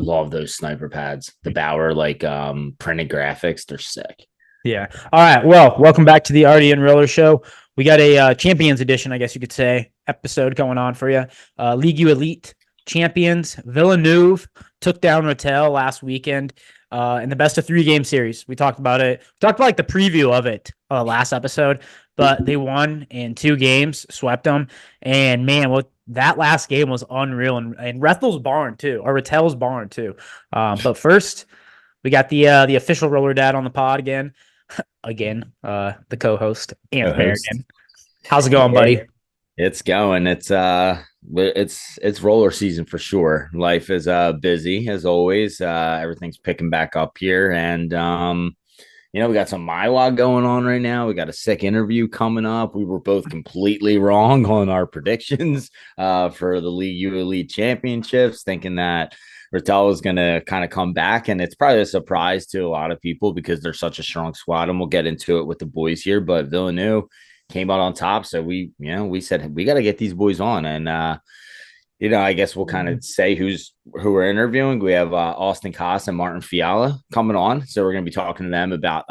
love those sniper pads. The Bauer printed graphics, they're sick. Yeah. All right. Well, welcome back to the RDN Roller Show. We got a Champions Edition, I guess you could say, episode going on for you. Ligue Elite champions Villeneuve took down Rattel last weekend in the best of 3 game series. We talked about it. We talked about the preview of it last episode, but they won in 2 games, swept them, and man, that last game was unreal. And Rethel's barn too, or Rattel's barn too. But first, we got the official roller dad on the pod again. The co-host American. How's it going, buddy? It's going. It's roller season for sure. Life is busy as always. Everything's picking back up here, and we got some MyWa going on right now. We got a sick interview coming up. We were both completely wrong on our predictions for the Ligue Elite Championships, thinking that Rattel was going to kind of come back, and it's probably a surprise to a lot of people because they're such a strong squad, and we'll get into it with the boys here, but Villeneuve came out on top. So we said, we got to get these boys on. And, I guess we'll kind of say who we're interviewing. We have Austin Koss and Martin Fiala coming on. So we're going to be talking to them about,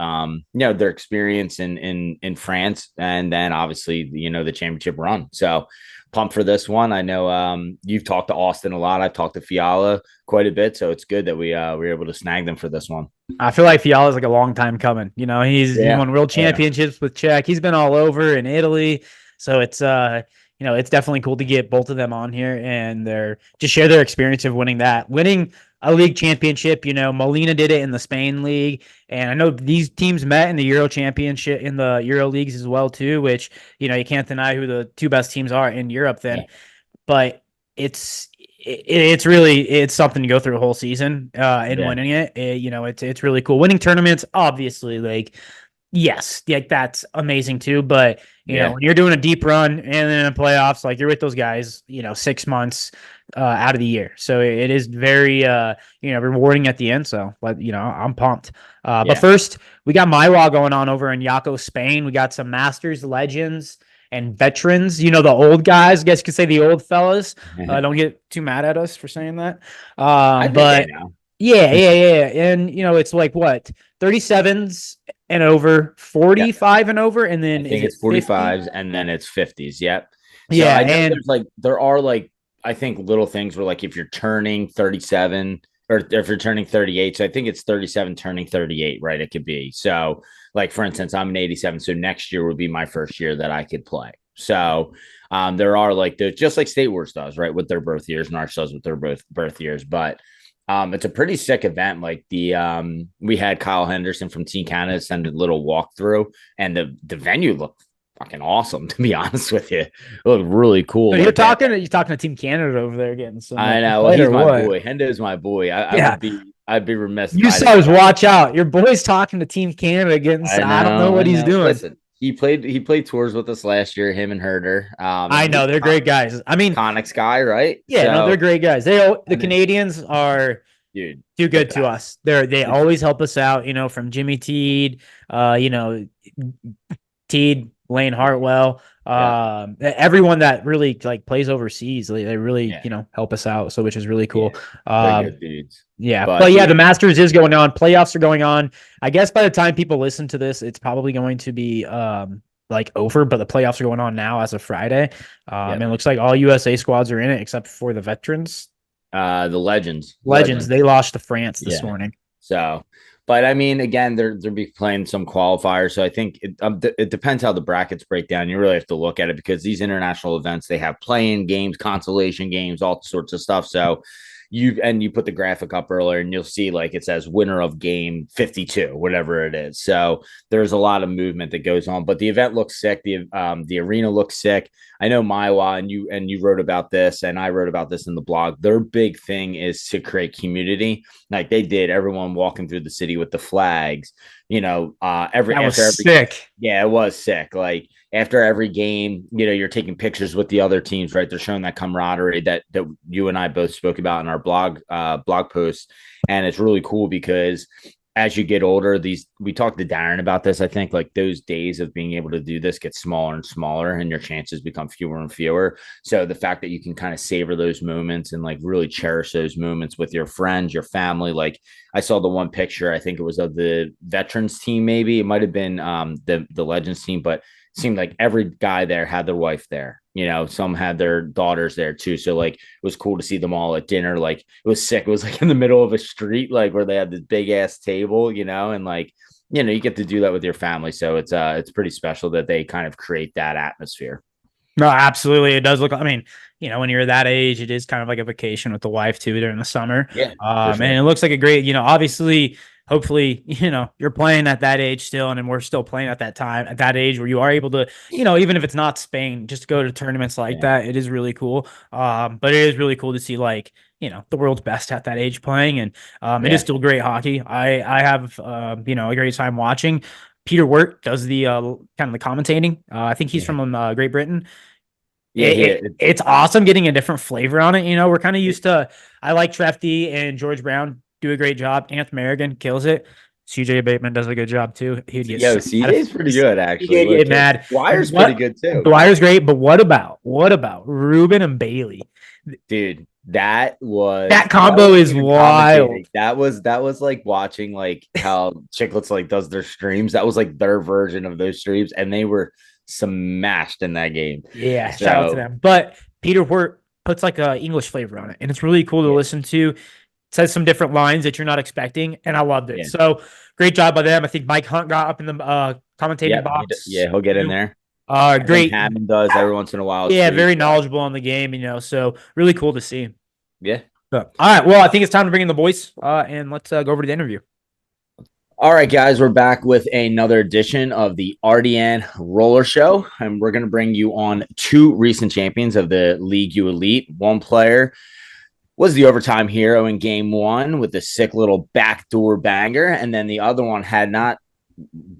their experience in France, and then obviously, the championship run. So pumped for this one. I know you've talked to Austin a lot. I've talked to Fiala quite a bit. So it's good that we were able to snag them for this one. I feel like Fiala's like a long time coming. He won world championships with Czech. He's been all over in Italy. So it's it's definitely cool to get both of them on here and just share their experience of winning a league championship. Molina did it in the Spain league, and I know these teams met in the Euro championship, in the Euro leagues as well too, which, you can't deny who the 2 best teams are in Europe then. Yeah. But it's something to go through a whole season winning it. It's really cool. Winning tournaments, obviously, yes, that's amazing too. But when you're doing a deep run and then in playoffs, you're with those guys, 6 months out of the year. So it is very rewarding at the end. So I'm pumped. But first, we got MyWa going on over in Yaco, Spain. We got some Masters legends and veterans, the old guys. I guess you could say the old fellas. Don't get too mad at us for saying that. But yeah. And it's what, 37s and over, 45 and over, and then I think it's 45s 50? And then it's 50s. Yep. So yeah, and there are I think little things where if you're turning 37 or if you're turning 38, so I think it's 37 turning 38, right? It could be. So for instance, I'm an 87, so next year would be my first year that I could play. So there are just like State Wars does, right, with their birth years, and ours does with their birth years, but it's a pretty sick event. We had Kyle Henderson from Team Canada send a little walkthrough, and the venue looked fucking awesome, to be honest with you. It looked really cool. So you're talking to Team Canada over there getting some. I know. Well, he's my boy. Hendo's my boy. I'd be remiss. You said, watch out. Your boy's talking to Team Canada getting some. I don't know what he's doing. Listen, he played tours with us last year, him and Herder. I know they're great guys. I mean, Connex guy, right? Yeah, they're great guys. The Canadians are too good to us. They always help us out. From Jimmy Teed, Teed, Lane Hartwell, everyone that really plays overseas, they really help us out. So which is really cool. Good dudes. Yeah, but the Masters is going on. Playoffs are going on. I guess by the time people listen to this, it's probably going to be over. But the playoffs are going on now as of Friday. And it looks like all USA squads are in it except for the veterans. The legends. They lost to France this morning. So. But I mean, again, they're be playing some qualifiers, so I think it depends how the brackets break down. You really have to look at it because these international events, they have play-in games, consolation games, all sorts of stuff. So you put the graphic up earlier, and you'll see it says winner of game 52, whatever it is. So there's a lot of movement that goes on, but the event looks sick. The arena looks sick. I know MyWa and you wrote about this, and I wrote about this in the blog. Their big thing is to create community, like they did. Everyone walking through the city with the flags. Sick. Yeah, it was sick. After every game, you're taking pictures with the other teams, right? They're showing that camaraderie that you and I both spoke about in our blog posts, and it's really cool because as you get older, we talked to Darren about this. I think like those days of being able to do this get smaller and smaller, and your chances become fewer and fewer. So the fact that you can kind of savor those moments and like really cherish those moments with your friends, your family. Like I saw the one picture, I think it was of the veterans team, maybe it might have been the legends team, but it seemed like every guy there had their wife there. Some had their daughters there too. So like it was cool to see them all at dinner. Like it was sick. It was like in the middle of a street, like where they had this big ass table, and like, you get to do that with your family. So it's pretty special that they kind of create that atmosphere. No, absolutely. It does look, I mean, when you're that age, it is kind of like a vacation with the wife too during the summer. Yeah. And it looks like a great, obviously, hopefully, you're playing at that age still, and then we're still playing at that time, at that age where you are able to, even if it's not Spain, just go to tournaments like that. It is really cool. But it is really cool to see like, the world's best at that age playing, and it is still great hockey. I have, a great time watching. Peter Wirt does the kind of the commentating. I think he's from Great Britain. It's awesome getting a different flavor on it. We're kind of used to, I like Trefty and George Brown do a great job. Anth Merrigan kills it. CJ Bateman does a good job too. CJ's pretty good actually. He'd get mad. Dwyer's pretty good too. Dwyer's great, but what about Ruben and Bailey? Dude, that combo is wild. That was like watching like how Chicklets like does their streams. That was like their version of those streams, and they were smashed in that game. Yeah, shout out to them. But Peter Wirt puts like a English flavor on it, and it's really cool to listen to. It says some different lines that you're not expecting, and I loved it. So great job by them. I think Mike Hunt got up in the commentating box. He'll get in there. Great. Hammond does every once in a while. Yeah, very knowledgeable on the game, so really cool to see. Yeah. All right. Well, I think it's time to bring in the boys, and let's go over to the interview. All right, guys, we're back with another edition of the RDN Roller Show, and we're going to bring you on two recent champions of the Ligue Elite. One player was the overtime hero in game one with a sick little backdoor banger, and then the other one had not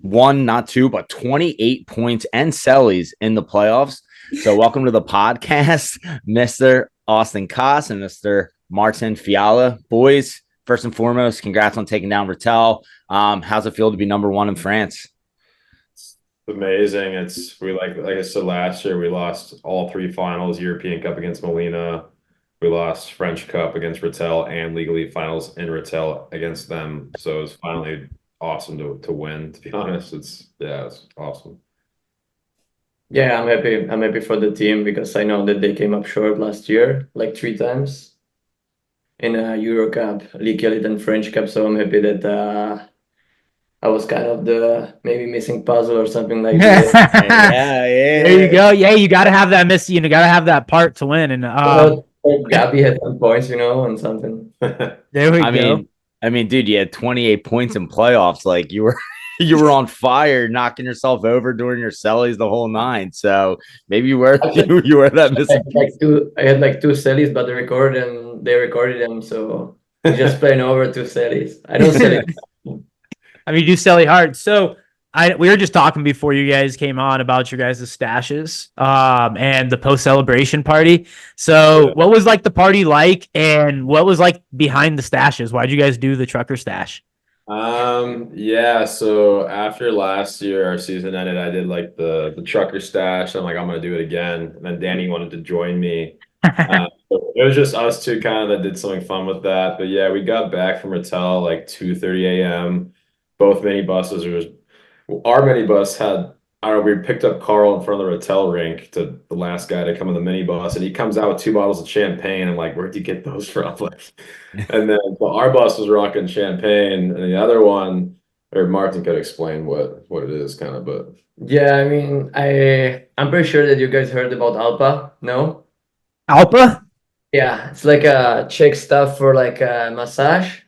one, not two, but 28 points and sellies in the playoffs. So welcome to the podcast, Mr. Austin Koss and Mr. Martin Fiala. Boys, first and foremost, congrats on taking down Rattel. How's it feel to be number one in France? It's amazing. Like I said last year, we lost all three finals, European Cup against Molina. We lost French Cup against Rattel and Ligue Elite finals in Rattel against them. So it was finally awesome to win, to be honest. It's awesome. Yeah, I'm happy. I'm happy for the team because I know that they came up short last year, like 3 times in a Euro Cup, Ligue Elite and French Cup. So I'm happy that I was kind of the maybe missing puzzle or something like that. Yeah. There you go. Yeah, you got to have that miss. You got to have that part to win. And Gabby had some points, and something. There we go. I mean, dude, you had 28 points in playoffs. Like you were on fire, knocking yourself over during your sellies the whole nine. So maybe you were that missing. I had like 2 sellies, but they recorded them. So I'm just playing over 2 sellies. I don't sell it. I mean, you do selly hard. So we were just talking before you guys came on about your guys' stashes and the post-celebration party. So what was like the party like, and what was like behind the stashes? Why'd you guys do the trucker stash? So after last year, our season ended, I did like the trucker stash. I'm like, I'm gonna do it again. And then Danny wanted to join me. So it was just us two kind of that did something fun with that. But yeah, we got back from Rattel like 2:30 a.m. Both minibuses our minibus had, I don't know, we picked up Carl in front of the Rattel rink, to the last guy to come in the minibus, and he comes out with 2 bottles of champagne. I'm like, where'd you get those from? And then our bus was rocking champagne, and the other one, or Martin could explain what it is kind of, but yeah, I mean, I'm pretty sure that you guys heard about Alpa, no? Alpa? Yeah, it's like a Czech stuff for like a massage.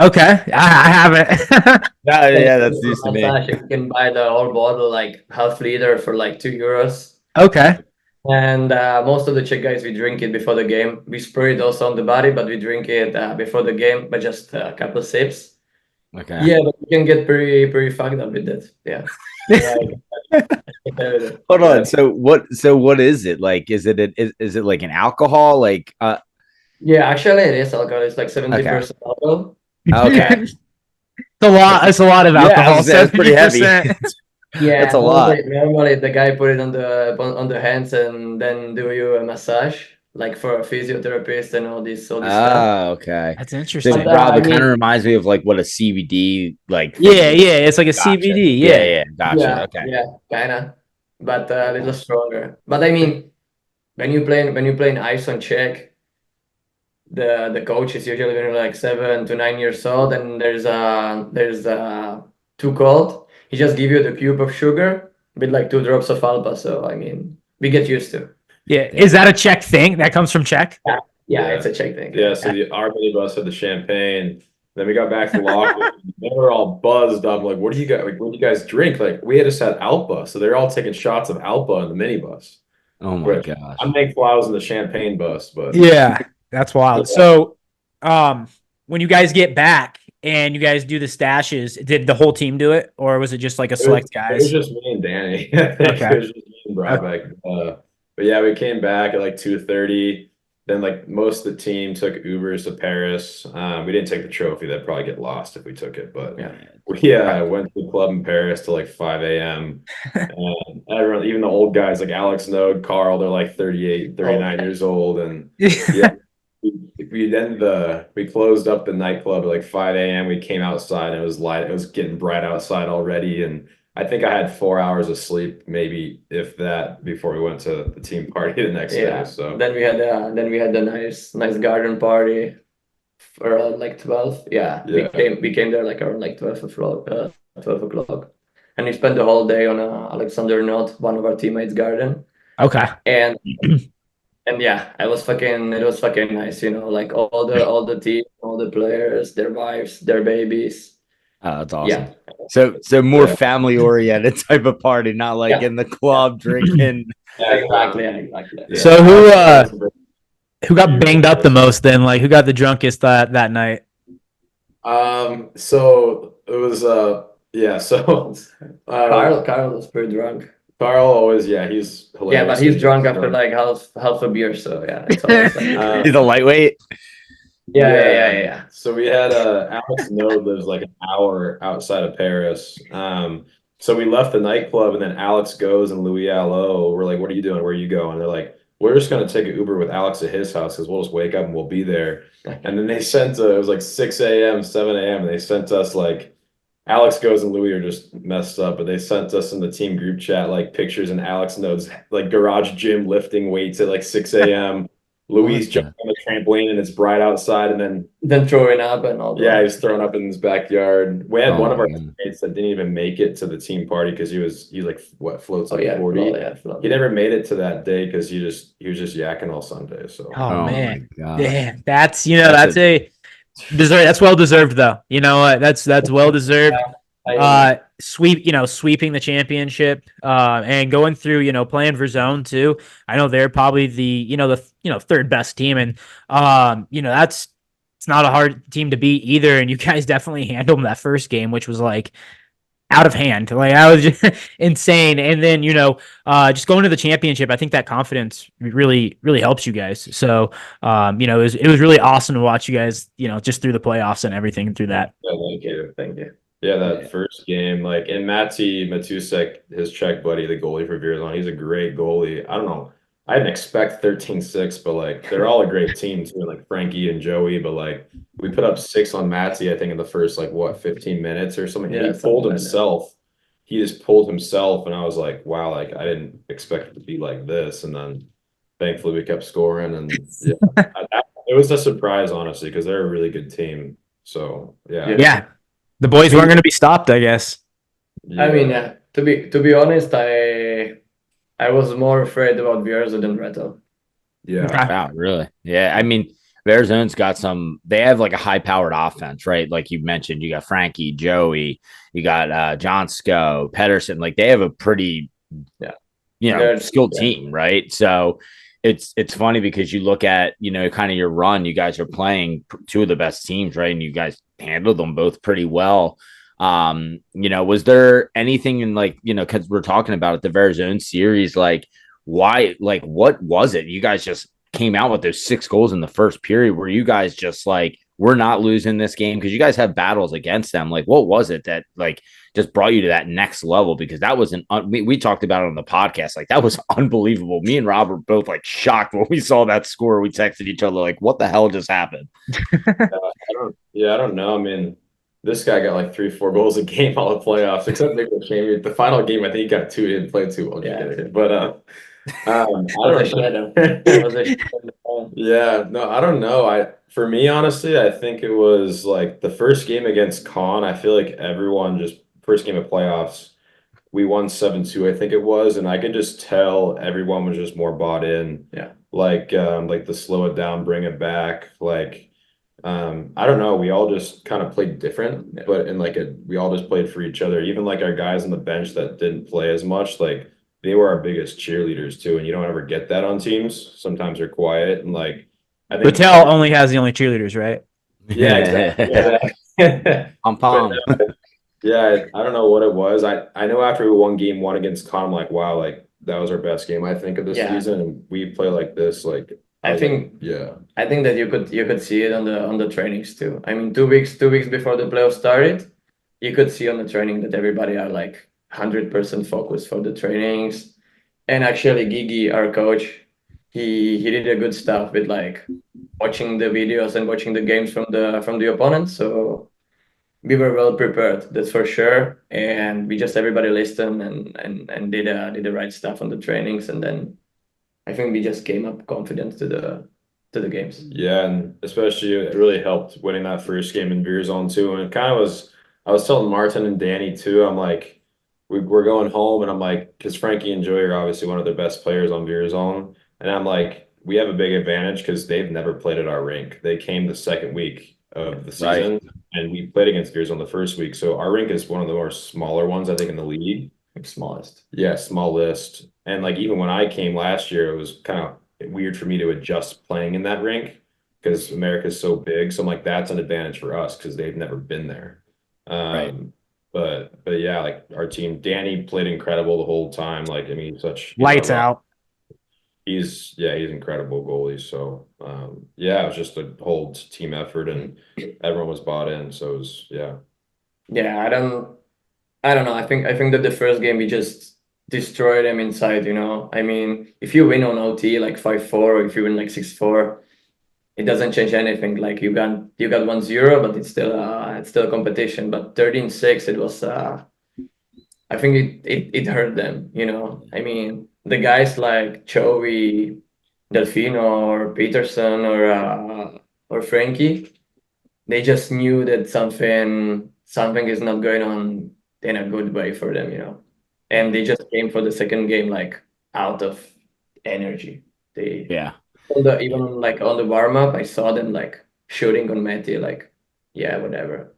Okay, I haven't. Yeah, that's used to me. You can buy the whole bottle, like half liter, for like €2. Okay. And most of the Czech guys, we drink it before the game. We spray it also on the body, but we drink it before the game, but just a couple of sips. Okay. Yeah, but you can get pretty fucked up with that. Yeah. Hold on. So what is it like? Is it like an alcohol? Like yeah, actually it is alcohol. It's like 70% alcohol. Okay. It's a lot. It's a lot of alcohol. That's pretty heavy. Yeah, that's a lot. Normally the guy put it on the hands and then do you a massage, like for a physiotherapist and all this stuff. Okay. That's interesting. So, Rob, it kind of reminds me of like what a CBD like. Yeah, it's like a CBD. Yeah, gotcha. Okay. Yeah, kinda, but a little stronger. But I mean, when you play in ice on Czech, the coach is usually when you're like 7 to 9 years old, and there's too cold. He just give you the cube of sugar with like 2 drops of alba. So I mean, we get used to. Yeah. Is that a Czech thing? That comes from Czech? Yeah, it's a Czech thing. Yeah, so our minibus had the champagne. Then we got back to the locker. They were all buzzed up. Like, what do you guys drink? Like, we had just had Alpa, so they're all taking shots of Alpa in the minibus. Oh my gosh! I'm thankful I was in the champagne bus, but yeah, that's wild. So, when you guys get back and you guys do the stashes, did the whole team do it, or was it just like a select guys? It was just me and Danny. Okay. It was just me and Broadbeck. But yeah, we came back at like 2:30. Then like most of the team took Ubers to Paris. We didn't take the trophy. That'd probably get lost if we took it. But we went to the club in Paris till like 5 a.m. And everyone, even the old guys like Alex Node, Carl, they're like 38, 39 years old. And we closed up the nightclub at like 5 a.m. We came outside and it was light. It was getting bright outside already. And I think I had 4 hours of sleep, maybe if that, before we went to the team party the next day. So then we had the nice garden party around like 12. We came there like around like 12 o'clock, and we spent the whole day on Alexander Knott, one of our teammates' garden. Okay. And yeah, it was fucking nice, like all the team, all the players, their wives, their babies. Oh, that's awesome. Yeah. So more family oriented type of party, not like in the club drinking. Exactly. Yeah. So who got banged up the most then? Like who got the drunkest that night? So it was so Carl was pretty drunk. Carl always, he's hilarious. Yeah, but he's drunk after like half a beer, so yeah. It's always like, he's a lightweight. Yeah. So we had Alex Node lives like an hour outside of Paris. So we left the nightclub and then Alex goes and Louis Allo. We're like, what are you doing? Where are you going? They're like, we're just gonna take an Uber with Alex at his house because we'll just wake up and we'll be there. And then they sent it was like 6 a.m., 7 a.m. and they sent us like Alex goes and Louis are just messed up, but they sent us in the team group chat like pictures and Alex Node's like garage gym lifting weights at like 6 a.m. Louis jumping on the trampoline and it's bright outside, and then throwing up and all that. Yeah, he's throwing up in his backyard. We had one of our teammates that didn't even make it to the team party because he like floats like 40. He never made it to that day because he was just yakking all Sunday. So man, damn, that's that's well deserved though. You know what? That's well deserved. Sweeping the championship, and going through, playing for zone too. I know they're probably the third best team, and it's not a hard team to beat either. And you guys definitely handled them that first game, which was like out of hand. Like I was just insane. And then just going to the championship, I think that confidence really helps you guys. So it was really awesome to watch you guys, just through the playoffs and everything through that. Yeah, thank you. Yeah, that first game, like, and Mati Matusek, his Czech buddy, the goalie for Vierzon, he's a great goalie. I don't know. I didn't expect 13-6, but, like, they're all a great team, too, like Frankie and Joey. But, like, we put up 6 on Mati, I think, in the first, 15 minutes or something. Yeah, he pulled himself. He just pulled himself, and I was like, wow, like, I didn't expect it to be like this. And then, thankfully, we kept scoring. And, it was a surprise, honestly, because they're a really good team. So, Yeah. The boys weren't going to be stopped, I guess. Yeah. I mean, to be honest, I was more afraid about Vierzon than Reto. Yeah. Wow, really? Yeah. I mean, Vierzon's got they have like a high powered offense, right? Like you mentioned, you got Frankie, Joey, you got John Sko, Pedersen. Like they have a pretty, skilled team, right? So it's funny because you look at, kind of your run, you guys are playing 2 of the best teams, right? And you guys handled them both pretty well. Was there anything in because we're talking about it, the Vierzon series, what was it? You guys just came out with those 6 goals in the first period. Were you guys just like we're not losing this game, because you guys have battles against them. Like, what was it that like just brought you to that next level? Because that was we talked about it on the podcast. Like, that was unbelievable. Me and Rob were both like shocked when we saw that score. We texted each other like, what the hell just happened? I don't know. I mean, this guy got like 3-4 goals a game all the playoffs, except the final game. I think he got 2. He didn't play too well. Yeah. But I don't know. Yeah, no, I don't know. For me, honestly, I think it was like the first game against Con. I feel like everyone just first game of playoffs, we won 7-2, I think it was, and I could just tell everyone was just more bought in. Yeah. Like the slow it down, bring it back. Like I don't know, we all just kind of played different, but we all just played for each other. Even like our guys on the bench that didn't play as much, like they were our biggest cheerleaders too, and you don't ever get that on teams. Sometimes they're quiet, and like I think Patel only has the only cheerleaders, right? Yeah, exactly. Yeah. Pom. Yeah, I don't know what it was. I know after we won game 1 against Con, I'm like, wow, like that was our best game, I think, of the season, and we play like this, like I think that you could see it on the trainings too. I mean, 2 weeks before the playoffs started, you could see on the training that everybody are like 100% focused for the trainings. And actually, Gigi, our coach, he did a good stuff with like watching the videos and watching the games from the opponents. So we were well prepared, that's for sure. And we just everybody listened and did the right stuff on the trainings, and then I think we just came up confident to the games. Yeah, and especially it really helped winning that first game in Beer Zone too. And it kind of was, I was telling Martin and Danny too, I'm like, we're going home, and I'm like, because Frankie and Joey are obviously one of the best players on Beer Zone, and I'm like, we have a big advantage because they've never played at our rink. They came the second week of the season, and we played against Beer Zone the first week. So our rink is one of the more smaller ones, I think, in the league. Smallest. Yeah, smallest. And like even when I came last year, it was kind of weird for me to adjust playing in that rink because America's so big. So I'm like, that's an advantage for us because they've never been there. But yeah, like our team, Danny played incredible the whole time. Like, I mean, he's lights out. He's incredible goalie. So yeah, it was just a whole team effort, and everyone was bought in. So it was Yeah, I don't know. I think that the first game we just destroyed them inside, you know. I mean, if you win on OT like 5-4, or if you win like 6-4, it doesn't change anything. Like you got 1-0, but it's still a competition. But 13-6, it was I think it hurt them, you know. I mean, the guys like Joey, Delfino, or Peterson, or Frankie, they just knew that something is not going on in a good way for them, you know. And they just came for the second game like out of energy. Even like on the warm up, I saw them like shooting on Matty, like, yeah, whatever.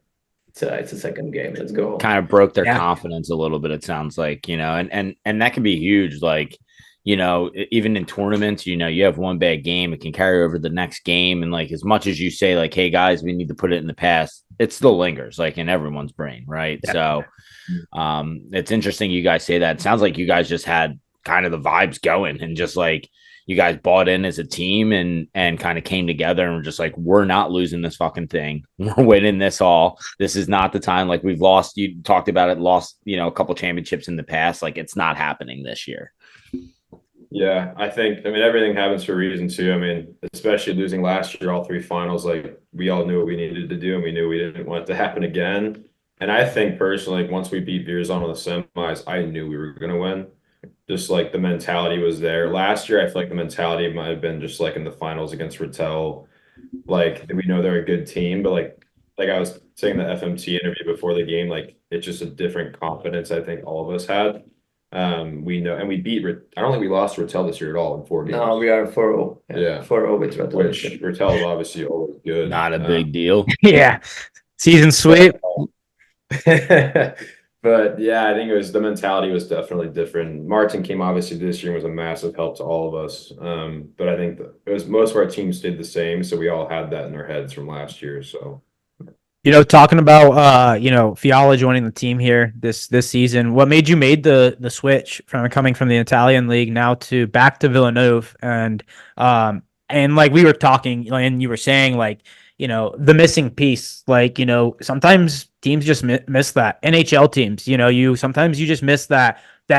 It's a second game. Let's go. Kind of broke their confidence a little bit, it sounds like, you know, and that can be huge. Like, you know, even in tournaments, you know, you have one bad game, it can carry over the next game. And like, as much as you say, like, hey guys, we need to put it in the past, it still lingers like in everyone's brain, right? Yeah. So it's interesting you guys say that. It sounds like you guys just had kind of the vibes going, and just like you guys bought in as a team and kind of came together and were just like, we're not losing this fucking thing. We're winning this all. This is not the time. Like, we've lost, you talked about it, lost, you know, a couple championships in the past. Like, it's not happening this year. Yeah, I mean, everything happens for a reason too. I mean, especially losing last year, all 3 finals, like we all knew what we needed to do, and we knew we didn't want it to happen again. And I think personally, once we beat Beer Zone on the semis, I knew we were going to win. Just like the mentality was there. Last year, I feel like the mentality might have been just like in the finals against Rattel. Like, we know they're a good team, but like I was saying the FMT interview before the game, like it's just a different confidence I think all of us had. We know, and we beat. I don't think we lost Rattel this year at all in 4 games. No, we are 4-0. Yeah, 4-0 with Rattel. Which Rattel is obviously always good. Not a big deal. Yeah, season sweep. But yeah, I think the mentality was definitely different. Martin came obviously this year and was a massive help to all of us. But I think it was most of our teams stayed the same, so we all had that in our heads from last year. So, you know, talking about you know, Fiala joining the team here this season, what made you made the switch from coming from the Italian league now to back to Villanova, and like we were talking, and you were saying like, the missing piece. Like, sometimes teams just miss that. NHL teams, sometimes you just miss that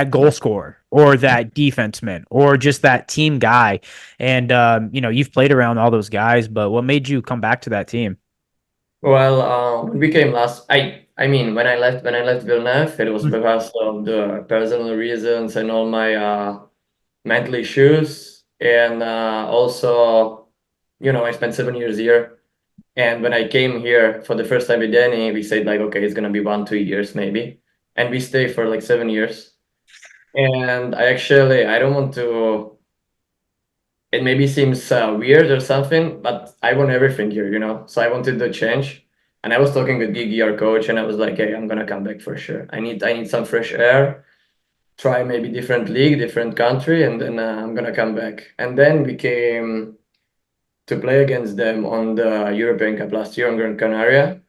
goal scorer or that defenseman or just that team guy. And, you've played around all those guys, but what made you come back to that team? Well, when we came last, I mean, when I left Villeneuve, it was because of the personal reasons and all my mental issues, and also, I spent 7 years here, and when I came here for the first time with Danny, we said like, okay, it's gonna be 1, 2 years maybe, and we stayed for like 7 years, and I don't want to. It maybe seems weird or something, but I want everything here. So I wanted to change, and I was talking with Gigi, our coach, and I was like, "Hey, I'm gonna come back for sure. I need some fresh air, try maybe different league, different country, and then I'm gonna come back." And then we came to play against them on the European Cup last year on Gran Canaria.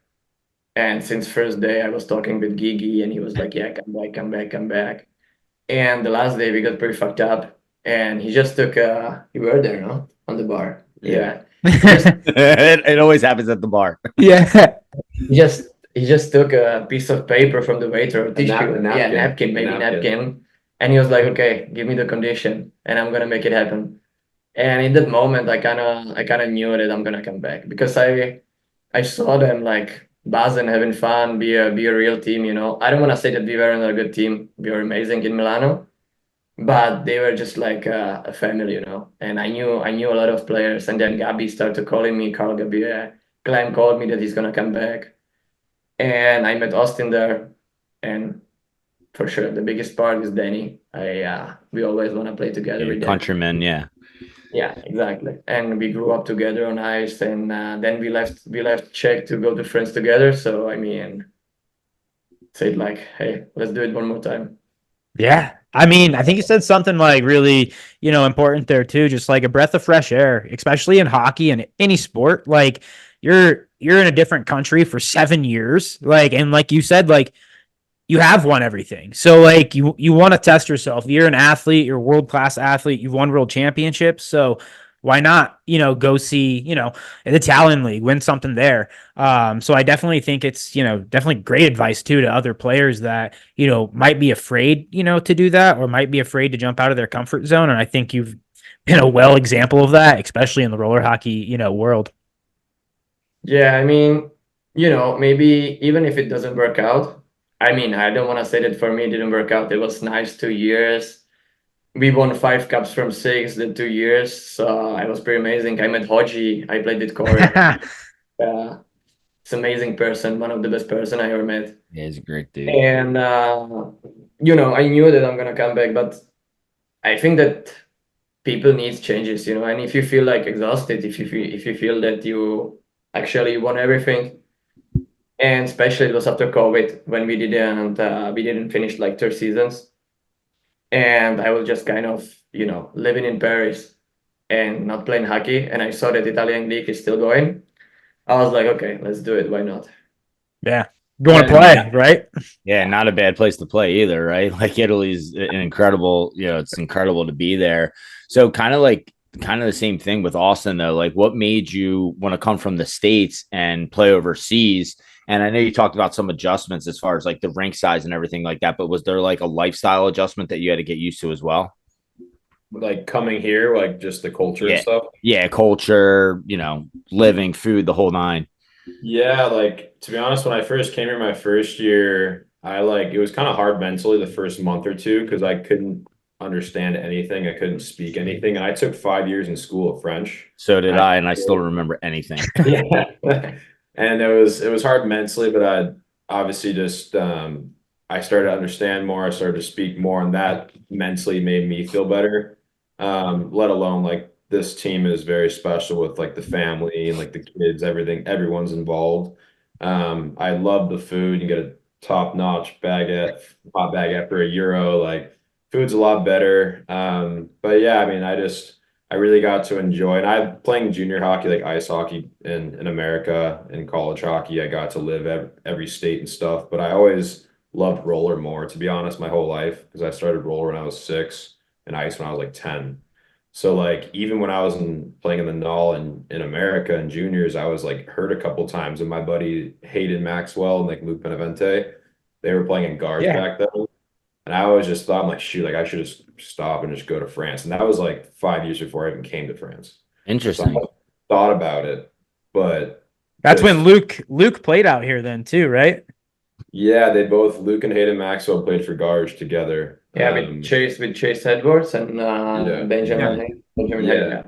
And since first day, I was talking with Gigi, and he was like, "Yeah, come back, come back, come back." And the last day we got pretty fucked up, and he just took you were there, no? On the bar. Yeah. It always happens at the bar. Yeah. He just took a piece of paper from the waiter, napkin, and he was like, "Okay, give me the condition, and I'm gonna make it happen." And in that moment, I kind of knew that I'm gonna come back because I saw them like buzzing, having fun, be a real team. I don't want to say that we weren't a good team. We were amazing in Milano, but they were just like a family. And I knew a lot of players. And then Gabi started calling me, Carl Gabi. Glenn called me that he's gonna come back, and I met Austin there. And for sure, the biggest part is Danny. We always want to play together with Danny. Countrymen, yeah. Yeah, exactly. And we grew up together on ice, and then we left Czech to go to France together. So I mean, said like, "Hey, let's do it one more time." Yeah. I mean, I think you said something like really, important there too, just like a breath of fresh air, especially in hockey and any sport. Like you're in a different country for 7 years. Like, and like you said, like you have won everything. So like you want to test yourself. You're an athlete, you're a world-class athlete, you've won world championships. So why not, go see, the Italian league, win something there. So I definitely think it's, definitely great advice too to other players that, might be afraid, to do that or might be afraid to jump out of their comfort zone. And I think you've been a well example of that, especially in the roller hockey, world. Yeah, I mean, maybe even if it doesn't work out, I mean, I don't want to say that for me it didn't work out. It was nice 2 years. We won 5 cups from 6 the 2 years. So it was pretty amazing. I met Hoji. I played with Corey. It's an amazing person, one of the best person I ever met. Yeah, he's a great dude. And I knew that I'm gonna come back, but I think that people need changes, and if you feel like exhausted, if you feel that you actually won everything, and especially it was after COVID when we didn't finish like 3 seasons, and I was just kind of living in Paris and not playing hockey, and I saw that Italian league is still going. I was like, okay, let's do it. Why not? Yeah. Going to play, right? Yeah, not a bad place to play either, right? Like Italy's an incredible, it's incredible to be there. So kind of the same thing with Austin though. Like what made you want to come from the States and play overseas? And I know you talked about some adjustments as far as like the rink size and everything like that, but was there like a lifestyle adjustment that you had to get used to as well? Like coming here, like just the culture and stuff. Yeah, culture, living, food, the whole nine. Yeah, like to be honest, when I first came here my first year, it was kind of hard mentally the first month or two because I couldn't understand anything. I couldn't speak anything. And I took 5 years in school of French. So did I, and I still remember anything. Yeah. And it was hard mentally, but I obviously just I started to understand more, I started to speak more, and that mentally made me feel better. Let alone like this team is very special with like the family and like the kids, everything, everyone's involved. I love the food. You get a top-notch hot baguette for €1. Like food's a lot better. But yeah, I mean, I really got to enjoy, and I'm playing junior hockey, like ice hockey in America, in college hockey. I got to live every state and stuff, but I always loved roller more, to be honest, my whole life, because I started roller when I was 6 and ice when I was like 10. So like even when I was playing in the null in America in juniors, I was like hurt a couple times. And my buddy Hayden Maxwell and like Luke Benavente, they were playing in guards back then. And I always just thought, I'm like, shoot, like I should just stop and just go to France. And that was like 5 years before I even came to France. Interesting. So I thought about it, but that's when Luke played out here then too, right? Yeah, they both Luke and Hayden Maxwell played for guards together. Yeah, with Chase Edwards and Benjamin. Yeah.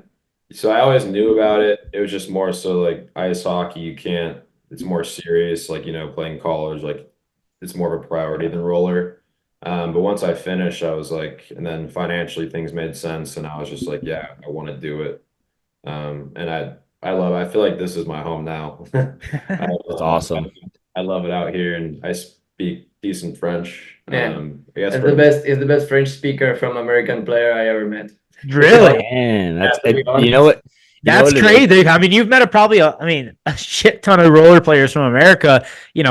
So I always knew about it. It was just more so like ice hockey, it's more serious, like, playing college, like it's more of a priority than roller. But once I finished, I was like, and then financially things made sense, and I was just like, yeah, I want to do it. And I feel like this is my home now. That's awesome. I love it out here, and I speak decent French. Yeah. I guess it's the best French speaker from American player I ever met. Really? Man, you know what? That's crazy. I mean, you've met probably a shit ton of roller players from America,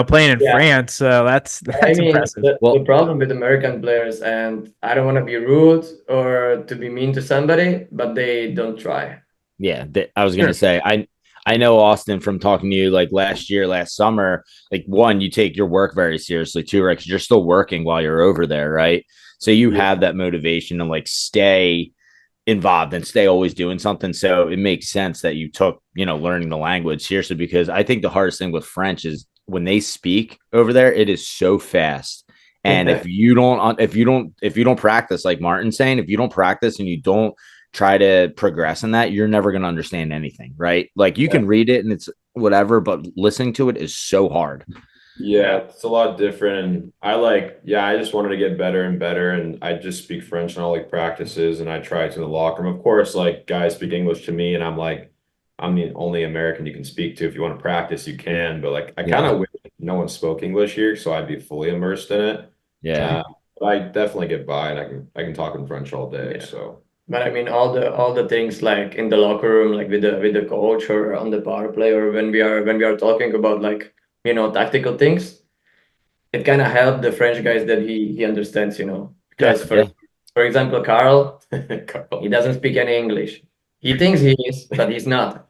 playing in France. So that's impressive. The problem with American players, and I don't want to be rude or to be mean to somebody, but they don't try. Yeah, I was gonna say I know Austin from talking to you like last summer. Like, one, you take your work very seriously too, right? Because you're still working while you're over there, right? So you have that motivation to like stay involved and stay always doing something. So it makes sense that you took, learning the language seriously, because I think the hardest thing with French is when they speak over there, it is so fast. And if you don't practice, like Martin's saying, if you don't practice and you don't try to progress in that, you're never going to understand anything, right? Like you can read it and it's whatever, but listening to it is so hard. Yeah, it's a lot different. And I just wanted to get better and better. And I just speak French in all like practices, and I try to in the locker room. Of course, like guys speak English to me, and I'm like, I'm the only American you can speak to. If you want to practice, you can. But like, I kind of wish no one spoke English here, so I'd be fully immersed in it. Yeah. But I definitely get by, and I can talk in French all day. Yeah. So. But I mean, all the things like in the locker room, like with the coach or on the power play, or when we are talking about like tactical things, it kind of helped the French guys that he understands, because for example, Carl, he doesn't speak any English. He thinks he is, but he's not.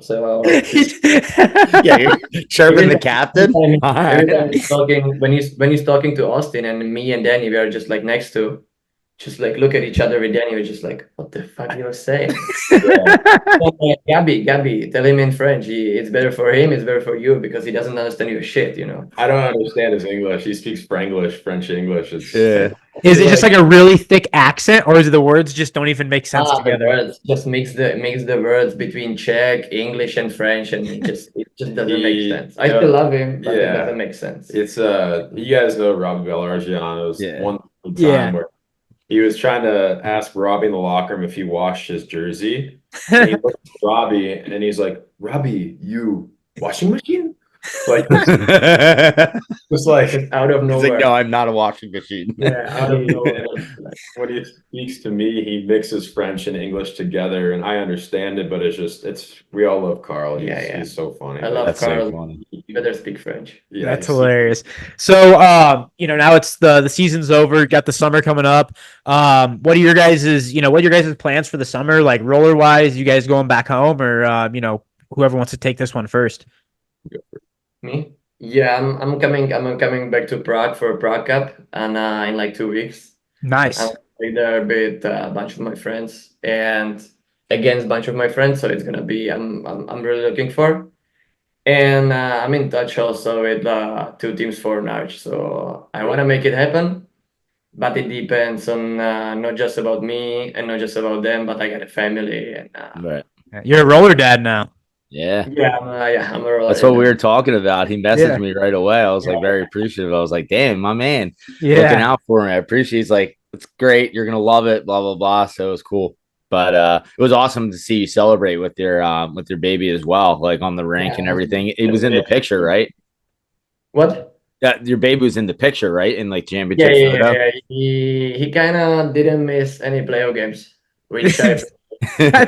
So you're chirping the captain. Every time he's talking, when he's talking to Austin and me and Danny, we are just like next to. Just like look at each other with Danny, we're just like, what the fuck you're saying? Gabby, tell him in French. It's better for him, it's better for you, because he doesn't understand your shit, I don't understand his English. He speaks French English. Is it just like a really thick accent, or is it the words just don't even make sense together? The words just makes the words between Czech, English, and French, and it just doesn't make sense. I still love him, but it doesn't make sense. It's you guys know Robbie Bellargiano's one time where he was trying to ask Robbie in the locker room if he washed his jersey. And he looked at Robbie and he's like, Robbie, you washing machine? Like, just like out of nowhere. He's like, no, I'm not a washing machine. Yeah, out of nowhere. When he speaks to me, he mixes French and English together, and I understand it, but we all love Carl. He's so funny. I love Carl. So you better speak French. Yeah, that's hilarious. So, now it's the season's over. Got the summer coming up. What are your guys' plans for the summer? Like roller wise, you guys going back home, or whoever wants to take this one first? Me? Yeah, I'm coming back to Prague for a Prague Cup, and in like 2 weeks. Nice. I'll be there with a bunch of my friends and against a bunch of my friends, so it's gonna be I'm really looking for. And I'm in touch also with 2 teams for March, so I want to make it happen, but it depends on not just about me and not just about them, but I got a family and right. You're a roller dad now. Yeah, I'm a roller. That's what we were talking about. He messaged me right away. I was like very appreciative. I was like, damn, my man, looking out for me. I appreciate. He's like, it's great. You're gonna love it. Blah blah blah. So it was cool. But it was awesome to see you celebrate with your baby as well, like on the rink and everything. It was in the picture, right? What? Yeah, your baby was in the picture, right? In like championship photo. Yeah. He kind of didn't miss any playoff games, which that's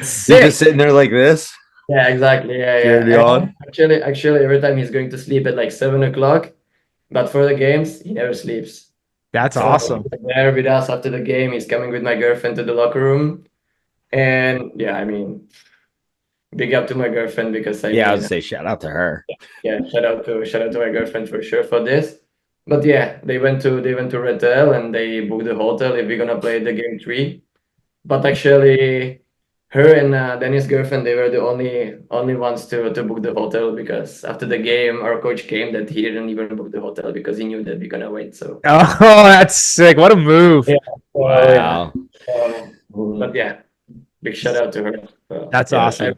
sick. Just sitting there like this. Yeah, exactly. Actually, every time he's going to sleep at like 7:00, but for the games, he never sleeps. That's awesome. He's there with us after the game. He's coming with my girlfriend to the locker room, And yeah, I mean, big up to my girlfriend because I Yeah, I mean, would say shout out to her. yeah, shout out to my girlfriend for sure for this. But yeah, they went to Red Tail and they booked the hotel if we're gonna play the game 3. But actually, her and Danny's girlfriend, they were the only ones to book the hotel because after the game, our coach came that he didn't even book the hotel because he knew that we're gonna win. So Oh, that's sick. What a move. yeah, Wow. but yeah, big shout out to her. That's Yeah, awesome.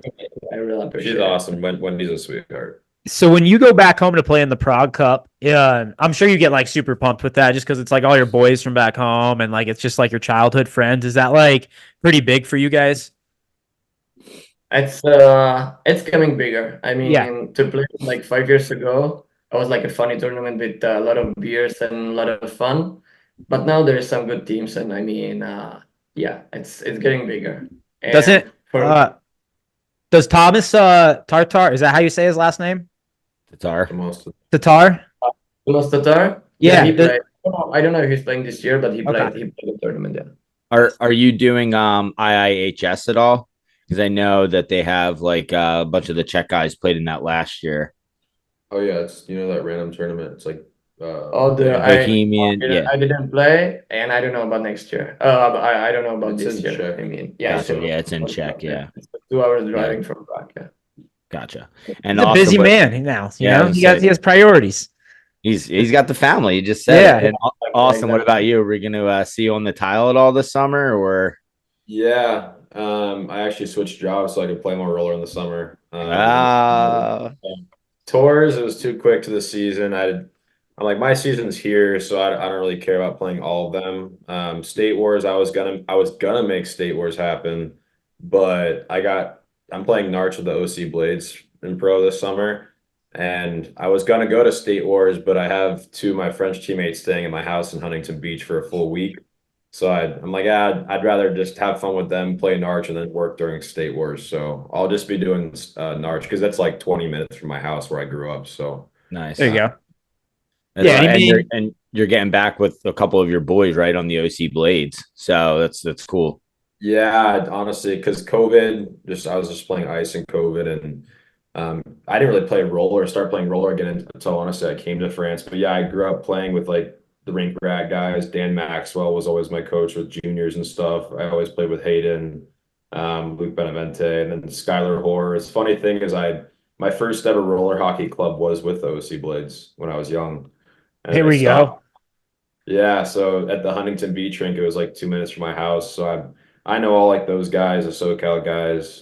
I really appreciate She's it. awesome. Wendy's a sweetheart. So when you go back home to play in the Prague Cup, I'm sure you get like super pumped with that just because it's like all your boys from back home and like it's just like your childhood friends. Is that like pretty big for you guys? It's coming bigger. I Yeah. mean, to play like 5 years ago, it was like a funny tournament with a lot of beers and a lot of fun. But now there's some good teams, and I mean, yeah, it's getting bigger. Does And it for does Thomas Tartar, is that how you say his last name? Tatar. The most. Tatar? Tatar, Yeah. he played. I don't know if he's playing this year, but he played. Okay. He played the tournament. Yeah. Are you doing IIHS at all? Because I know that they have like a bunch of the Czech guys played in that last year. Oh yeah, it's that random tournament. It's like Oh, Bohemian, yeah. I didn't play, and I don't know about next year. But I don't know about It's this in year. Czech. I mean, yeah, Gotcha. Yeah, it's in Czech. Yeah, It's 2 hours driving from Prague. Yeah. gotcha. And He's a also, busy man now. You Yeah, I know, was he gonna got say- he has priorities. he's got the family. You just said Yeah. it. And Austin, what about you? Are we going to see you on the tile at all this summer, or? Yeah. I actually switched jobs so I could play more roller in the summer. Tours, it was too quick to the season. I'm like, my season's here, so I don't really care about playing all of them. State Wars, I was gonna make State Wars happen, but I'm playing Narch with the OC Blades in pro this summer, and I was gonna go to State Wars, but I have two of my French teammates staying at my house in Huntington Beach for a full week. So I'm like, I'd rather just have fun with them, play Narch, and then work during State Wars. So I'll just be doing Narch because that's like 20 minutes from my house where I grew up. So Nice. There you go. Yeah, and he made- and you're getting back with a couple of your boys, right, on the OC Blades. So that's cool. yeah, honestly, because COVID, I was just playing ice in COVID, and I didn't really start playing roller again until honestly I came to France. But yeah, I grew up playing with like the rink rat guys. Dan Maxwell was always my coach with juniors and stuff. I always played with Hayden, Luke Benavente, and then Skylar Hoare. It's funny thing is my first ever roller hockey club was with the OC Blades when I was young. And Here I we go. stopped. Yeah, so at the Huntington Beach rink, it was like 2 minutes from my house. So I know all like those guys, the SoCal guys.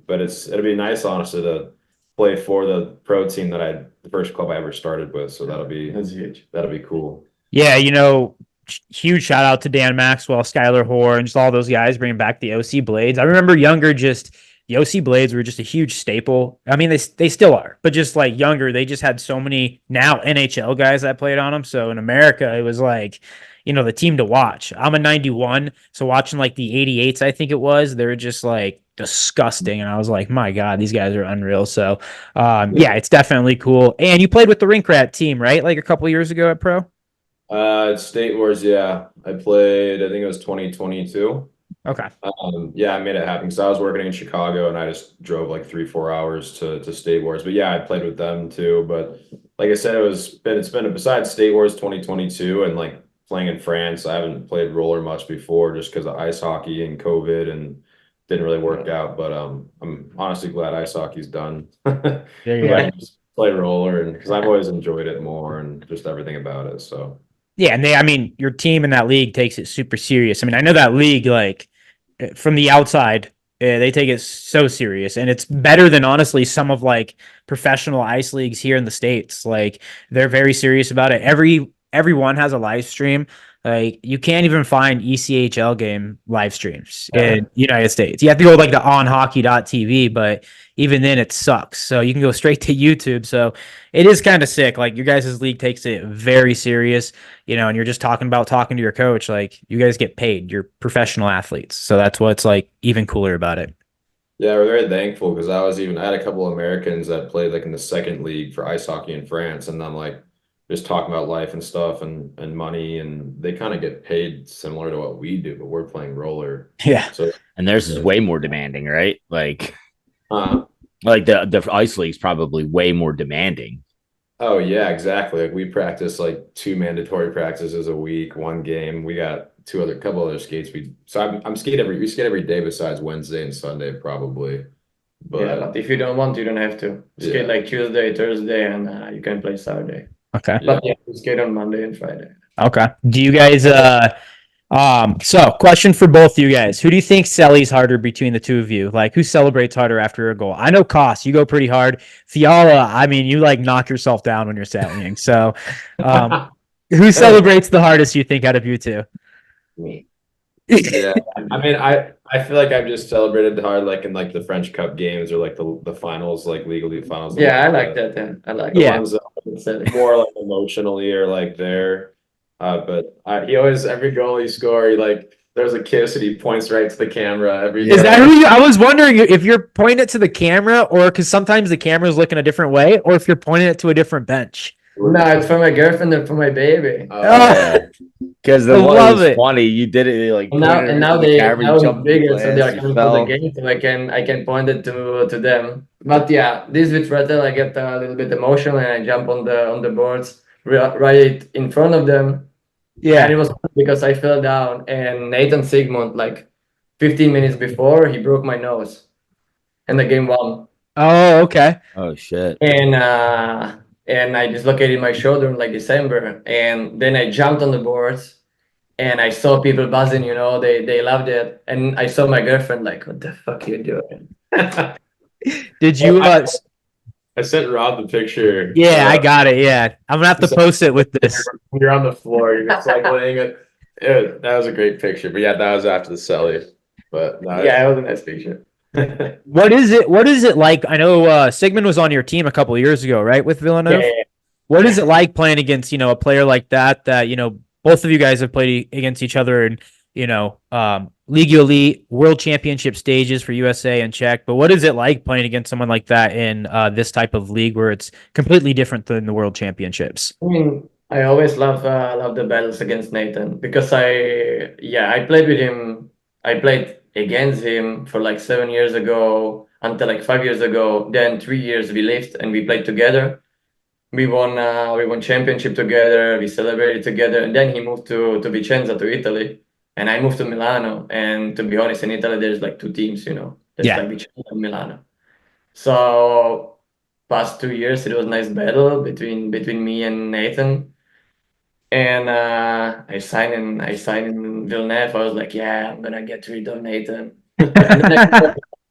But it'll be nice, honestly, to play for the pro team the first club I ever started with. So That's huge. that'll be cool. Yeah, huge shout out to Dan Maxwell, Skylar Hoare, and just all those guys bringing back the OC Blades. I remember younger, just the OC Blades were just a huge staple. I mean, they still are, but just like younger, they just had so many now NHL guys that played on them. So in America, it was like, the team to watch. I'm a 91, so watching like the 88s, I think it was, they were just like disgusting. And I was like, my God, these guys are unreal. So yeah, it's definitely cool. And you played with the Rink Rat team, right? Like a couple years ago at Pro? State Wars, yeah. I played, I think it was 2022. Okay. Yeah, I made it happen because I was working in Chicago and I just drove like 3-4 hours to State Wars. But yeah, I played with them too. But like I said, it's been besides State Wars 2022 and like playing in France, I haven't played roller much before just because of ice hockey and COVID and didn't really work out. But I'm honestly glad ice hockey's done. There you I go. can just play roller and because I've always enjoyed it more and just everything about it. So Yeah, and your team in that league takes it super serious. I mean, I know that league, like, from the outside, they take it so serious, and it's better than honestly some of like professional ice leagues here in the States. Like, they're very serious about it. Everyone has a live stream. Like, you can't even find ECHL game live streams in United States. You have to go like to onhockey.tv, but even then it sucks. So you can go straight to YouTube. So it is kind of sick. Like, your guys' league takes it very serious, and you're just talking to your coach. Like, you guys get paid. You're professional athletes. So that's what's like even cooler about it. yeah, we're very thankful because I had a couple of Americans that played like in the second league for ice hockey in France, and I'm like just talking about life and stuff and money, and they kind of get paid similar to what we do, but we're playing roller. Yeah. So And theirs is way more demanding, right? Uh, Like the ice league's probably way more demanding. oh yeah, exactly. Like we practice like 2 mandatory practices a week, 1 game. We got couple other skates. I'm we skate every day besides Wednesday and Sunday probably. But if you don't want, you don't have to. Skate like Tuesday, Thursday, and you can play Saturday. Okay. But yeah, we skate on Monday and Friday. Okay. Do you guys so question for both of you guys. Who do you think sellies harder between the two of you? Like, who celebrates harder after a goal? I know Koss, you go pretty hard. Fiala, I mean, you like knock yourself down when you're selling. So who celebrates the hardest, you think, out of you two? Me. Yeah. I mean, I feel like I've just celebrated hard like in like the French Cup games or like the finals, like Ligue Elite finals. Yeah, I like that. Yeah. I like the ones that more like emotionally or like there. But he always, every goal he score, he like there's a kiss and he points right to the camera every Is that who you? I was wondering if you're pointing it to the camera, or because sometimes the camera's looking a different way, or if you're pointing it to a different bench. No, it's for my girlfriend and for my baby. Because the one was funny. You did it like now it's bigger, so they're coming for the game, so I can point it to them. But yeah, this with Rattel, I get a little bit emotional and I jump on the boards right in front of them. Yeah, and it was because I fell down, and Nathan Sigmund, like 15 minutes before, he broke my nose, and the game won. Oh, okay. Oh shit. And I dislocated my shoulder in like December, and then I jumped on the boards, and I saw people buzzing. They loved it, and I saw my girlfriend like, "What the fuck are you doing?" Did you? I sent Rob the picture. Yeah, I got it. Yeah, I'm gonna have to post it with this. You're on the floor. You're just like laying it. That was a great picture. But yeah, that was after the celly. But no, yeah, it was a nice picture. What is it like? I know Sigmund was on your team a couple of years ago, right, with Villeneuve? Yeah. What is it like playing against a player like that both of you guys have played against each other in Ligue Elite, World Championship stages for USA and Czech, but what is it like playing against someone like that in this type of league where it's completely different than the World Championships? I mean, I always love the battles against Nathan because I played with him. I played against him for like 7 years ago until like 5 years ago. Then 3 years we lived and we played together. We won championship together. We celebrated together, and then he moved to Vicenza, to Italy. And I moved to Milano, and to be honest, in Italy, there's like 2 teams, There's like Vicenza and Milano. So past 2 years, it was a nice battle between me and Nathan. And I signed in Villeneuve. I was like, yeah, I'm gonna get rid of Nathan.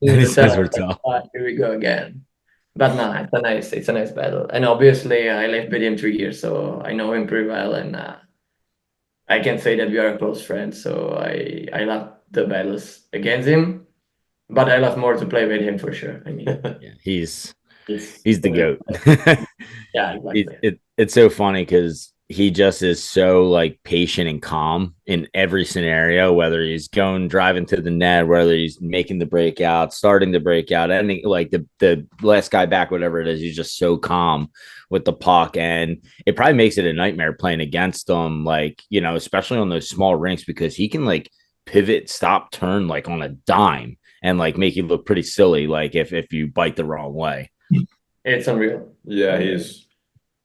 These guys were tough. Here we go again. But no, it's a nice battle. And obviously, I lived with him 3 years, so I know him pretty well, and I can say that we are close friends, so I love the battles against him, but I love more to play with him for sure. I mean, yeah, he's the GOAT. Yeah, exactly. It's so funny because he just is so like patient and calm in every scenario, whether he's driving to the net, whether he's making the breakout, starting the breakout, and like the last guy back, whatever it is, he's just so calm with the puck, and it probably makes it a nightmare playing against him, like, especially on those small rinks, because he can like pivot, stop, turn like on a dime and like make you look pretty silly, like if you bite the wrong way. It's unreal. Yeah,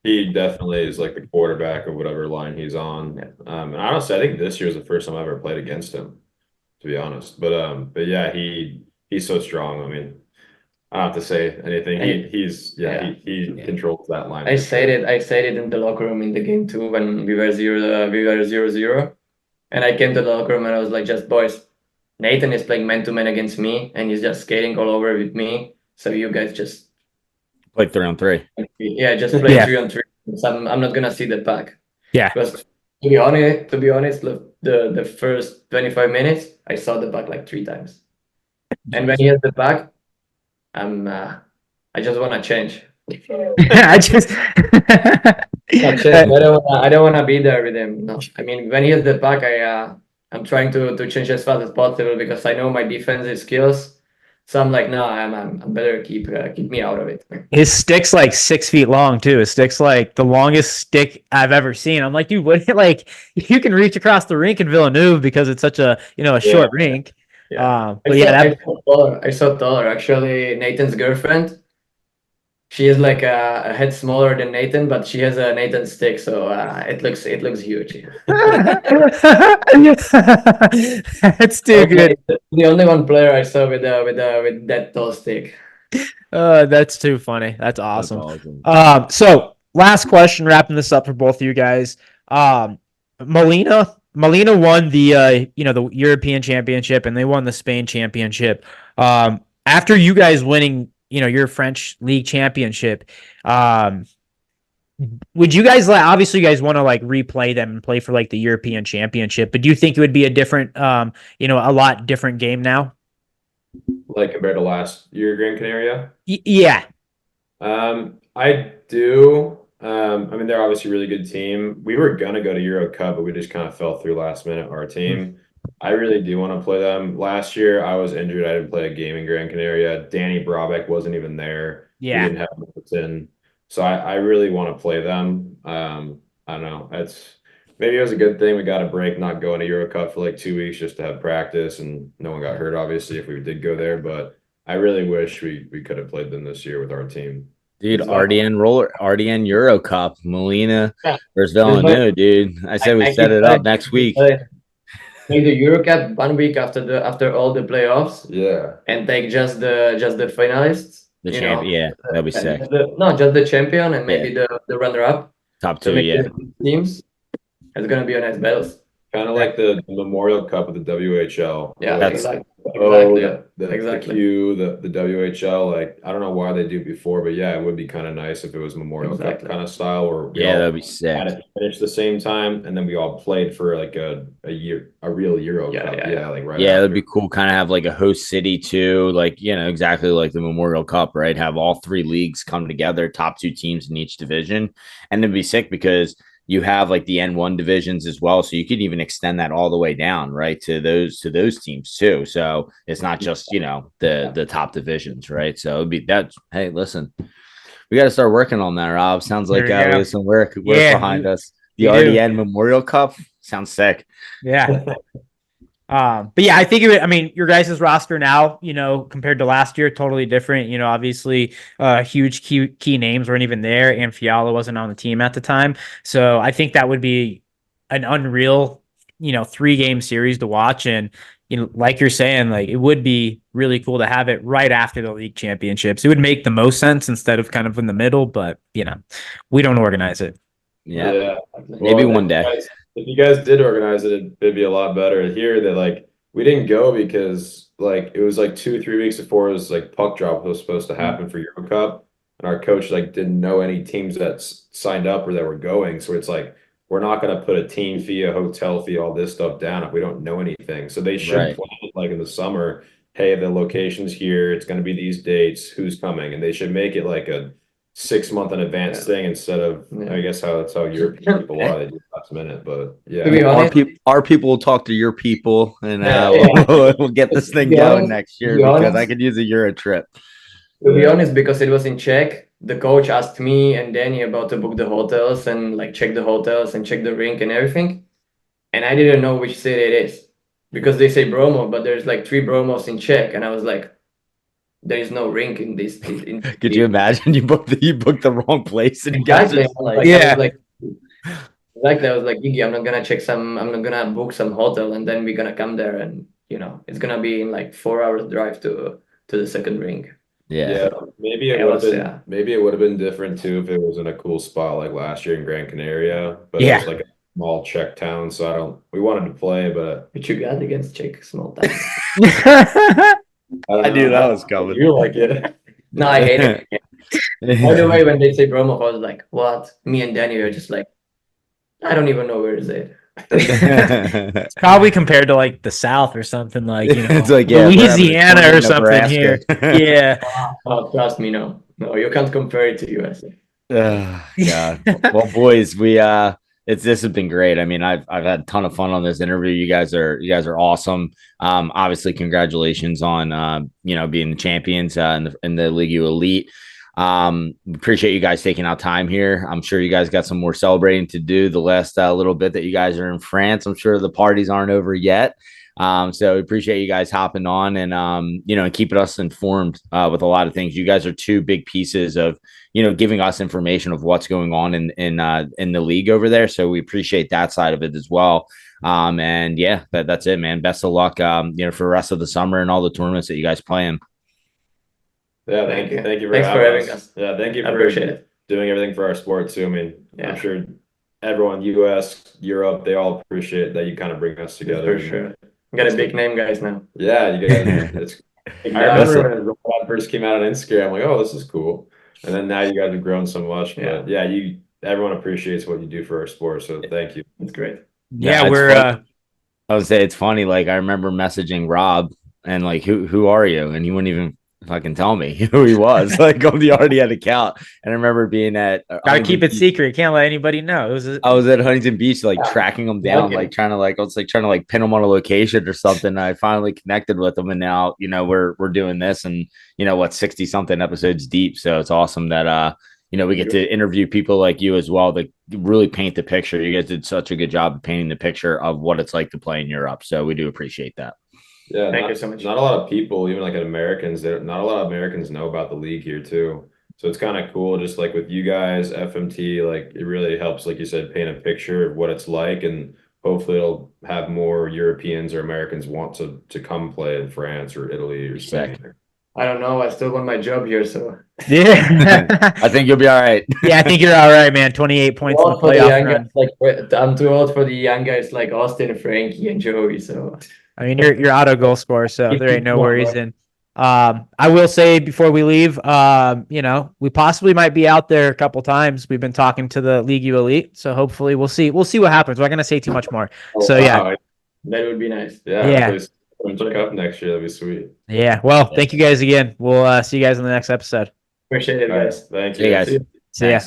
he definitely is like the quarterback of whatever line he's on. And honestly, I think this year is the first time I ever played against him, to be honest. But yeah, he's so strong. I mean, I don't have to say anything. He controls that line. I said it in the locker room in the game too when we were 0-0, and I came to the locker room and I was like, just boys, Nathan is playing man-to-man against me and he's just skating all over with me. So you guys just play 3-on-3. Yeah, just play 3-on-3. So I'm not gonna see the puck. Yeah. Because to be honest, look, the first 25 minutes I saw the puck like 3 times. And when he has the puck, I just wanna change. I don't wanna be there with him. No. I mean, when he has the puck, I'm trying to change as fast as possible because I know my defensive skills. So I'm like, no, I'm better keep me out of it. His stick's like 6 feet long too. His stick's like the longest stick I've ever seen. I'm like, dude, what? Like, you can reach across the rink in Villeneuve because it's such a short rink. But yeah, I saw taller. Actually, Nathan's girlfriend, she is like a head smaller than Nathan, but she has a Nathan stick, so it looks huge. It's too good. The only one player I saw with that tall stick. That's too funny. That's awesome. That's awesome. So last question, wrapping this up for both of you guys. Molina won the the European Championship, and they won the Spain Championship. After you guys winning, your French League Championship, would you guys obviously you guys want to replay them and play for the European Championship, but do you think it would be a different a lot different game now? Like compared to last year, Gran Canaria? Yeah. I do. I mean, they're obviously a really good team. We were gonna go to Euro Cup, but we just kind of fell through last minute, our team. I really do want to play them. Last year, I was injured. I didn't play a game in Gran Canaria. Danny Brabeck wasn't even there. Yeah. He didn't have Middleton. So I really want to play them. I don't know. Maybe it was a good thing we got a break, not going to Euro Cup for 2 weeks just to have practice, and no one got hurt, obviously, if we did go there. But I really wish we could have played them this year with our team. Dude, RDN Euro Cup, Molina versus Villeneuve, dude. I said we set it up next week. Make the Euro Cup 1 week after all the playoffs. Yeah. And take just the finalists. The champion, yeah, that'd be sick. Just the champion and maybe the runner-up. Top two, yeah. Teams. It's gonna be a nice battle. Kind of like the Memorial Cup of the WHL. Yeah, like, exactly. The Q, the WHL. I don't know why they do it before, but yeah, it would be kind of nice if it was Memorial Cup kind of style, or that'd be sick. Had it finished the same time, and then we all played for a real Euro Cup. Right. Yeah, that'd be cool. Kind of have a host city too, exactly like the Memorial Cup, right? Have all three leagues come together, top two teams in each division, and it'd be sick because you have the N1 divisions as well, so you could even extend that all the way down, right, to those teams too. So it's not just the top divisions, right? So it'd be that. Hey, listen, we got to start working on that, Rob. Sounds like we have some work behind us. The RDN Memorial Cup sounds sick. Yeah. But yeah, I think your guys' roster now, compared to last year, totally different. Obviously, huge key names weren't even there, and Fiala wasn't on the team at the time. So I think that would be an unreal, 3-game series to watch. And like you're saying, it would be really cool to have it right after the league championships. It would make the most sense instead of kind of in the middle, but we don't organize it. Yeah. Maybe one day. If you guys did organize it, it'd be a lot better. Here that we didn't go because it was 2-3 weeks before it was puck drop was supposed to happen for Euro Cup, and our coach didn't know any teams that signed up or that were going. So it's we're not going to put a team fee, a hotel fee, all this stuff down if we don't know anything. So they should plan it in the summer. Hey, the location's here. It's going to be these dates. Who's coming? And they should make it a 6-month in advance thing instead of I guess that's how European people are. They do last minute, but our people will talk to your people, and we'll get this thing going next year because I could use a Euro trip. To be honest, because it was in Czech, the coach asked me and Danny about to book the hotels and check the hotels and check the rink and everything, and I didn't know which city it is because they say Bromo, but there's 3 Bromos in Czech, and I was there is no rink in this. Could you imagine you booked the wrong place and exactly. I was Iggy, I'm not gonna book some hotel and then we're gonna come there and it's gonna be in 4 hours drive to the second rink. Yeah. Maybe it would have been different too if it was in a cool spot like last year in Gran Canaria, but it was a small Czech town, so we wanted to play, but you got against Czech small town. I knew that was coming. You like it? No, I hate it. By the way, when they say Bromo, I was what? Me and Danny are just I don't even know where is it. It's probably compared to the South or something it's Louisiana or something here. Yeah. Oh, trust me, no, you can't compare it to USA. Yeah. Well, boys, this has been great. I mean, I've had a ton of fun on this interview. You guys are awesome. Obviously, congratulations on being the champions in the Ligue Elite. Appreciate you guys taking out time here. I'm sure you guys got some more celebrating to do the last little bit that you guys are in France. I'm sure the parties aren't over yet. So we appreciate you guys hopping on and and keeping us informed with a lot of things. You guys are two big pieces of giving us information of what's going on in the league over there. So we appreciate that side of it as well. And yeah, that's it, man. Best of luck for the rest of the summer and all the tournaments that you guys play in. Yeah, thank you Thanks for having us. Yeah, thank you I for appreciate it. doing everything for our sport too. I mean, Yeah. I'm sure everyone, US, Europe, they all appreciate that you kind of bring us together. For sure. You got a big name, guys, now. Yeah, you guys. It's. I remember when Robot first came out on Instagram, I'm like, oh, this is cool. And then now you guys have grown so much. But yeah, everyone appreciates what you do for our sport. So thank you. It's great. Yeah, we're I would say it's funny. Like I remember messaging Rob and like, who are you? And he wouldn't even fucking tell me who he was. Like on the RDN account. And I remember being at gotta keep it secret. Can't let anybody know. I was at Huntington Beach, like tracking him down, like trying to pin him on a location or something. And I finally connected with him, and now we're doing this, and 60 something episodes deep. So it's awesome that we get to interview people like you as well that really paint the picture. You guys did such a good job of painting the picture of what it's like to play in Europe. So we do appreciate that. Yeah, thank you so much. Not a lot of people, even like Americans, not a lot of Americans know about the league here too. So it's kind of cool, just like with you guys, FMT, like it really helps, like you said, paint a picture of what it's like, and hopefully it'll have more Europeans or Americans want to come play in France or Italy or Spain. I don't know. I still want my job here, so yeah. I think you'll be all right. Yeah, I think you're all right, man. 28 points in the playoff run. Like I'm too old for the young guys like Austin, Frankie, and Joey. So I mean, you're auto goal scorer, so there ain't no worries. And I will say before we leave, we possibly might be out there a couple times. We've been talking to the Ligue Elite, so hopefully we'll see what happens. We're not gonna say too much more. So yeah, that would be nice. Yeah. Check up next year. That'd be sweet. Yeah. Well, thank you guys again. We'll see you guys in the next episode. Appreciate it, guys. Thank you. Hey guys. See ya.